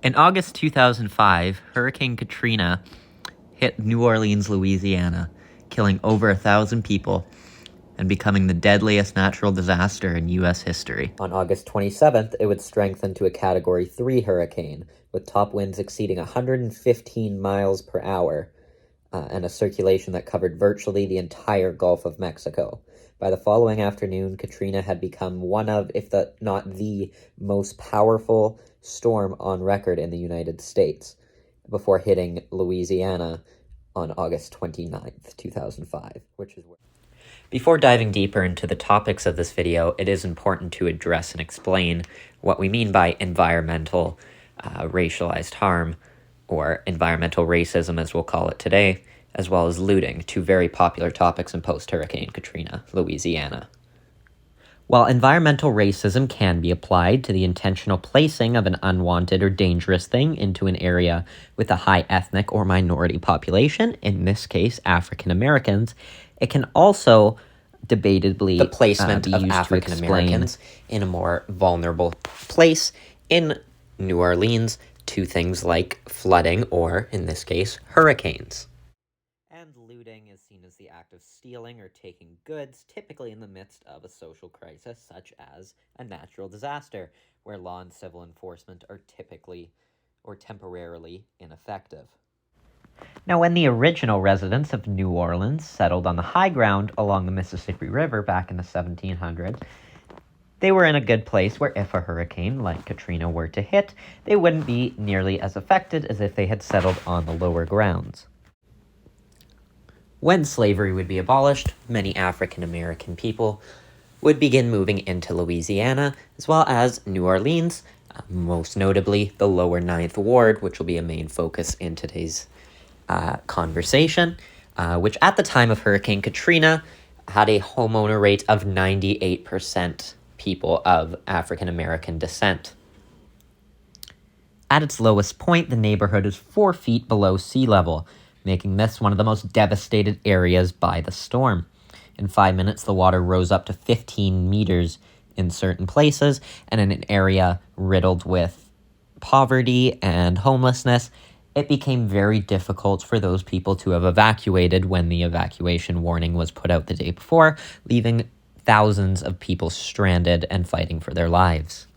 In August 2005, Hurricane Katrina hit New Orleans, Louisiana, killing over 1,000 people and becoming the deadliest natural disaster in U.S. history. On August 27th, it would strengthen to a Category 3 hurricane, with top winds exceeding 115 miles per hour, and a circulation that covered virtually the entire Gulf of Mexico. By the following afternoon, Katrina had become one of, if not the most powerful storm on record in the United States, before hitting Louisiana on August 29th, 2005, which is where... Before diving deeper into the topics of this video, it is important to address and explain what we mean by environmental racialized harm, or environmental racism as we'll call it today, as well as looting, two very popular topics in post-Hurricane Katrina, Louisiana. While environmental racism can be applied to the intentional placing of an unwanted or dangerous thing into an area with a high ethnic or minority population, in this case African Americans, it can also debatably the placement be of used African to Americans in a more vulnerable place in New Orleans to things like flooding or, in this case, hurricanes. And looting is seen as the act of stealing or taking goods, typically in the midst of a social crisis such as a natural disaster, where law and civil enforcement are typically or temporarily ineffective. Now, when the original residents of New Orleans settled on the high ground along the Mississippi River back in the 1700s, they were in a good place where if a hurricane like Katrina were to hit, they wouldn't be nearly as affected as if they had settled on the lower grounds. When slavery would be abolished, many African American people would begin moving into Louisiana, as well as New Orleans, most notably the lower 9th Ward, which will be a main focus in today's conversation, which at the time of Hurricane Katrina had a homeowner rate of 98% people of African American descent. At its lowest point, the neighborhood is 4 feet below sea level, making this one of the most devastated areas by the storm. In 5 minutes, the water rose up to 15 meters in certain places, and in an area riddled with poverty and homelessness, it became very difficult for those people to have evacuated when the evacuation warning was put out the day before, leaving thousands of people stranded and fighting for their lives.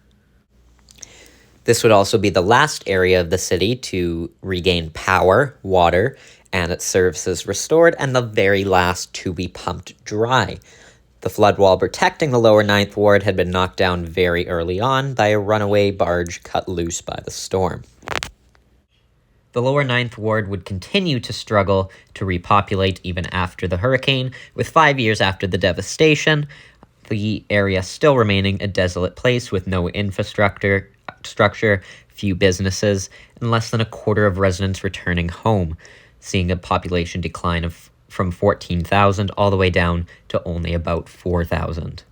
This would also be the last area of the city to regain power, water, and its services restored, and the very last to be pumped dry. The flood wall protecting the lower 9th Ward had been knocked down very early on by a runaway barge cut loose by the storm. The lower 9th Ward would continue to struggle to repopulate even after the hurricane, with 5 years after the devastation, the area still remaining a desolate place with no infrastructure, few businesses, and less than a quarter of residents returning home, seeing a population decline from 14,000 all the way down to only about 4,000.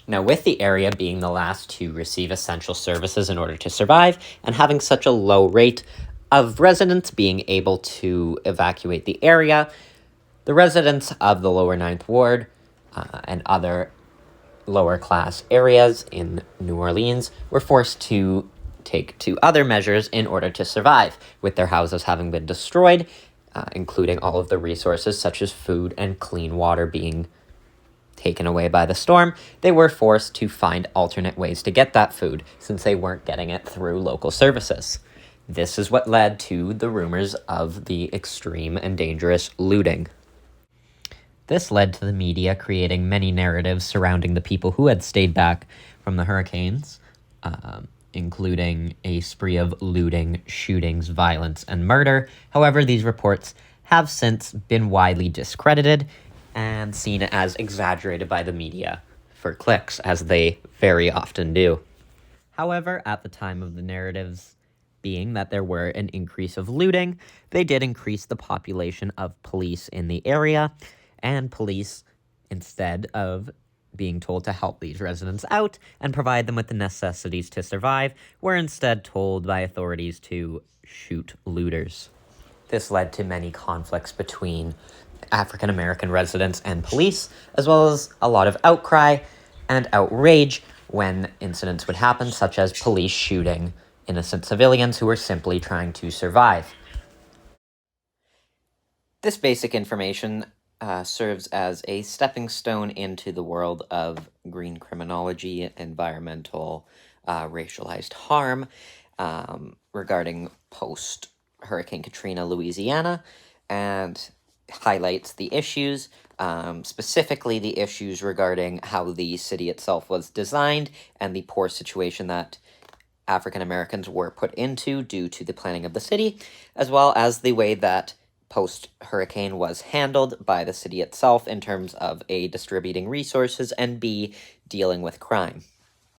Now, with the area being the last to receive essential services in order to survive, and having such a low rate of residents being able to evacuate the area, the residents of the lower 9th Ward and other lower class areas in New Orleans were forced to take to other measures in order to survive, with their houses having been destroyed, including all of the resources such as food and clean water being taken away by the storm. They were forced to find alternate ways to get that food, since they weren't getting it through local services. This is what led to the rumors of the extreme and dangerous looting. This led to the media creating many narratives surrounding the people who had stayed back from the hurricanes, including a spree of looting, shootings, violence, and murder. However, these reports have since been widely discredited and seen as exaggerated by the media for clicks, as they very often do. However, at the time of the narratives being that there were an increase of looting, they did increase the population of police in the area, and police, instead of being told to help these residents out and provide them with the necessities to survive, were instead told by authorities to shoot looters. This led to many conflicts between African American residents and police, as well as a lot of outcry and outrage when incidents would happen, such as police shooting innocent civilians who were simply trying to survive. This basic information serves as a stepping stone into the world of green criminology, environmental, racialized harm regarding post Hurricane Katrina, Louisiana, and highlights the issues, specifically the issues regarding how the city itself was designed and the poor situation that African Americans were put into due to the planning of the city, as well as the way that post-hurricane was handled by the city itself in terms of A, distributing resources, and B, dealing with crime.